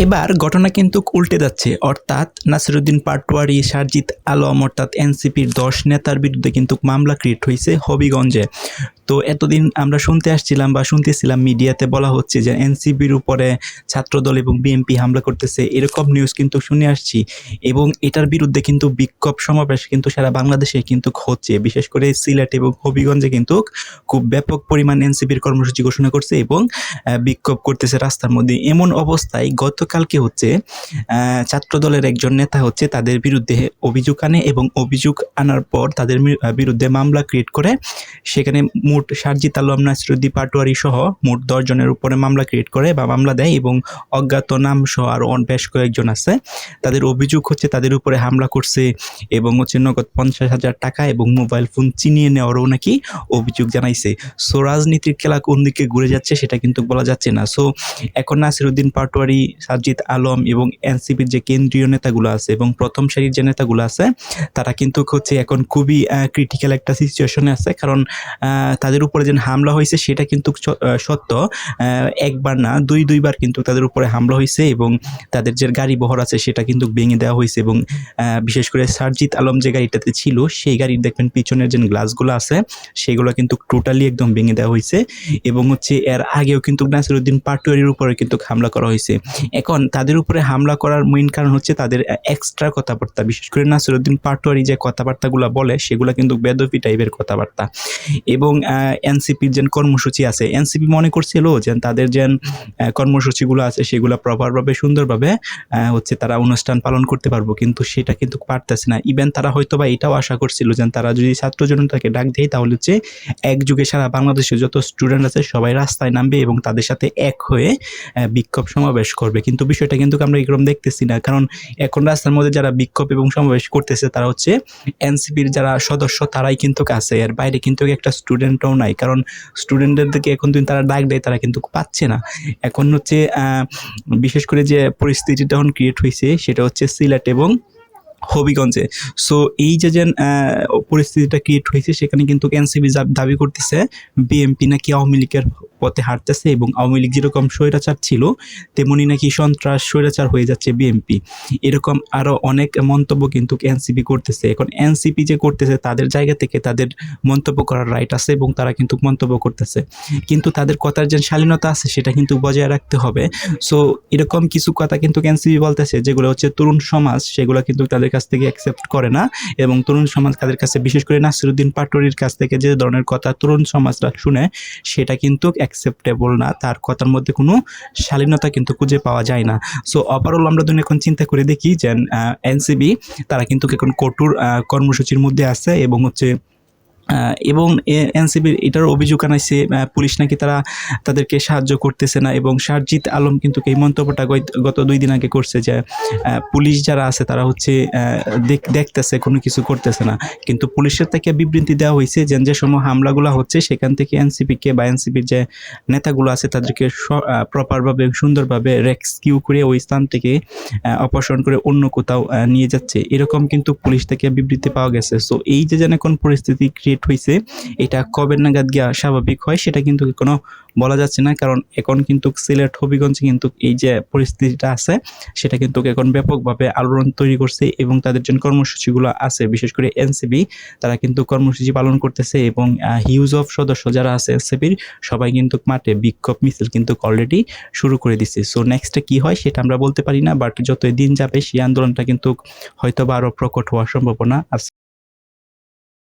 এবার ঘটনা কিন্তু উল্টে যাচ্ছে, অর্থাৎ নাসিরুদ্দিন পাটোয়ারি, সারজিৎ আলম অর্থাৎ এনসিপির 10 নেতার বিরুদ্ধে কিন্তু মামলা ক্রিয়েট হয়েছে হবিগঞ্জে। তো এতদিন আমরা শুনতে আসছিলাম বা শুনতেছিলাম, মিডিয়াতে বলা হচ্ছে যে এনসিপির উপরে ছাত্রদল এবং বিএনপি হামলা করতেছে, এরকম নিউজ কিন্তু শুনে আসছি। এবং এটার বিরুদ্ধে কিন্তু বিক্ষোভ সমাবেশ কিন্তু সারা বাংলাদেশে কিন্তু হচ্ছে, বিশেষ করে সিলেট এবং হবিগঞ্জে কিন্তু খুব ব্যাপক পরিমাণ এনসিপির কর্মসূচি ঘোষণা করছে এবং বিক্ষোভ করতেছে রাস্তার মধ্যে। এমন অবস্থায় গতকালকে হচ্ছে ছাত্রদলের একজন নেতা হচ্ছে তাদের বিরুদ্ধে অভিযোগ আনে এবং অভিযোগ আনার পর তাদের বিরুদ্ধে মামলা ক্রিয়েট করে। সেখানে মোট সারজিৎ আলম, নাসিরুদ্দিন পাটোয়ারি সহ মোট 10 জনের উপরে মামলা ক্রিয়েট করে বা মামলা দেয় এবং অজ্ঞাত নাম সহ আরও বেশ কয়েকজন আছে। তাদের অভিযোগ হচ্ছে তাদের উপরে হামলা করছে এবং হচ্ছে নগদ 50,000 টাকা এবং মোবাইল ফোন ছিনিয়ে নেওয়ারও নাকি অভিযোগ জানাইছে। সো রাজনীতির খেলা কোন দিকে ঘুরে যাচ্ছে সেটা কিন্তু বলা যাচ্ছে না। সো এখন নাসিরুদ্দিন পাটোয়ারি, সারজিৎ আলম এবং এনসিপির যে কেন্দ্রীয় নেতাগুলো আছে এবং প্রথম সারির যে নেতাগুলো আছে, তারা কিন্তু হচ্ছে এখন খুবই ক্রিটিক্যাল একটা সিচুয়েশনে আছে। কারণ তাদের উপরে যে হামলা হয়েছে সেটা কিন্তু সত্য, একবার না দুইবার কিন্তু তাদের উপরে হামলা হয়েছে এবং তাদের যে গাড়ি বহর আছে সেটা কিন্তু ভেঙে দেওয়া হয়েছে। এবং বিশেষ করে সারজিৎ আলম যে গাড়িটাতে ছিল সেই গাড়ির দেখবেন পিছনের যে গ্লাসগুলো আছে সেগুলো কিন্তু টোটালি একদম ভেঙে দেওয়া হয়েছে। এবং হচ্ছে এর আগেও কিন্তু নাসিরুদ্দিন পাটোয়ারির উপরে কিন্তু হামলা করা হয়েছে। এখন তাদের উপরে হামলা করার মেইন কারণ হচ্ছে তাদের এক্সট্রা কথাবার্তা, বিশেষ করে নাসিরুদ্দিন পাটোয়ারি যে কথাবার্তাগুলো বলে সেগুলো কিন্তু বেদবি টাইপের কথাবার্তা। এবং এনসিপির যে কর্মসূচি আছে, এনসিপি মনে করছিল যে তাদের যে কর্মসূচিগুলো আছে সেগুলো প্রপারভাবে সুন্দরভাবে হচ্ছে তারা অনুষ্ঠান পালন করতে পারবো, কিন্তু সেটা কিন্তু পারতেছে না। ইভেন তারা হয়তো বা এটাও আশা করছিল যে তারা যদি ছাত্র জনতাকে ডাক দেয় তাহলে হচ্ছে একযুগে সারা বাংলাদেশে যত স্টুডেন্ট আছে সবাই রাস্তায় নামবে এবং তাদের সাথে এক হয়ে বিক্ষোভ সমাবেশ করবে। কিন্তু বিষয়টা কিন্তু আমরা এরকম দেখতেছি না, কারণ এখন রাস্তার মধ্যে যারা বিক্ষোভ এবং সমাবেশ করতেছে তারা হচ্ছে এনসিপির যারা সদস্য তারাই কিন্তু আছে, এর বাইরে কিন্তু একটা স্টুডেন্টও নাই। কারণ স্টুডেন্টদের দিকে এখন দিন তারা ডাক দেয় তারা কিন্তু পাচ্ছে না। এখন হচ্ছে বিশেষ করে যে পরিস্থিতিটা এখন ক্রিয়েট হয়েছে সেটা হচ্ছে সিলেট এবং হবিগঞ্জে। সো এই যে পরিস্থিতিটা ক্রিয়েট হয়েছে সেখানে কিন্তু এনসিপি দাবি করতেছে বিএনপি নাকি আওয়ামী লীগের পথে হাঁটতেছে এবং আওয়ামী লীগ যেরকম স্বৈরাচার ছিল তেমনি নাকি সন্ত্রাস স্বৈরাচার হয়ে যাচ্ছে বিএনপি। এরকম আরও অনেক মন্তব্য কিন্তু এনসিপি করতেছে। এখন এনসিপি যে করতেছে তাদের জায়গা থেকে তাদের মন্তব্য করার রাইট আছে এবং তারা কিন্তু মন্তব্য করতেছে, কিন্তু তাদের কথার যে শালীনতা আছে সেটা কিন্তু বজায় রাখতে হবে। সো এরকম কিছু কথা কিন্তু এনসিপি বলতেছে যেগুলো হচ্ছে তরুণ সমাজ সেগুলো কিন্তু তাদের কাছ থেকে অ্যাকসেপ্ট করে না। এবং তরুণ সমাজ তাদের কাছে, বিশেষ করে নাসিরুদ্দিন পাটোয়ারির কাছ থেকে যে ধরনের কথা তরুণ সমাজরা শুনে সেটা কিন্তু অ্যাকসেপ্টেবল না, তার কথার মধ্যে কোনো শালীনতা কিন্তু খুঁজে পাওয়া যায় না। সো ওভারঅল আমরা যদি এখন চিন্তা করে দেখি যে এনসিপি তারা কিন্তু এখন কঠোর কর্মসূচির মধ্যে আছে এবং হচ্ছে এবং এনসিপির এটার অভিযোগ আনাইছে পুলিশ নাকি তাদেরকে সাহায্য করতেছে না। এবং সারজিৎ আলম কিন্তু এই মন্তব্যটা গত 2 দিন আগে করছে যে পুলিশ যারা আছে তারা হচ্ছে দেখতেছে কোনো কিছু করতেছে না, কিন্তু পুলিশের থেকে বিবৃতি দেওয়া হয়েছে যে সময় হামলাগুলো হচ্ছে সেখান থেকে এনসিপিকে বা এনসিপির যে নেতাগুলো আছে তাদেরকে প্রপারভাবে সুন্দরভাবে রেস্কিউ করে ওই স্থান থেকে অপসারণ করে অন্য কোথাও নিয়ে যাচ্ছে, এরকম কিন্তু পুলিশ থেকে বিবৃতি পাওয়া গেছে। সো এই যে কোন পরিস্থিতি ক্রিয়েট হয়েছে এটা কবে নাগাদ গিয়া স্বাভাবিক হয় সেটা কিন্তু কোনো বলা যাচ্ছে না। কারণ এখন কিন্তু সিলেট হবিগঞ্জে কিন্তু এই যে পরিস্থিতিটা আছে সেটা কিন্তু এখন ব্যাপকভাবে আলোড়ন তৈরি করছে এবং তাদের যে কর্মসূচিগুলো আছে বিশেষ করে এনসিপি তারা কিন্তু কর্মসূচি পালন করতেছে এবং হিউজ অফ সদস্য যারা আছে এনসিপির সবাই কিন্তু মাঠে বিক্ষোভ মিছিল কিন্তু অলরেডি শুরু করে দিচ্ছে। সো নেক্সটে কি হয় সেটা আমরা বলতে পারি না, বাট যতই দিন যাবে সেই আন্দোলনটা কিন্তু হয়তো বা আরও প্রকট হওয়ার সম্ভাবনা আছে।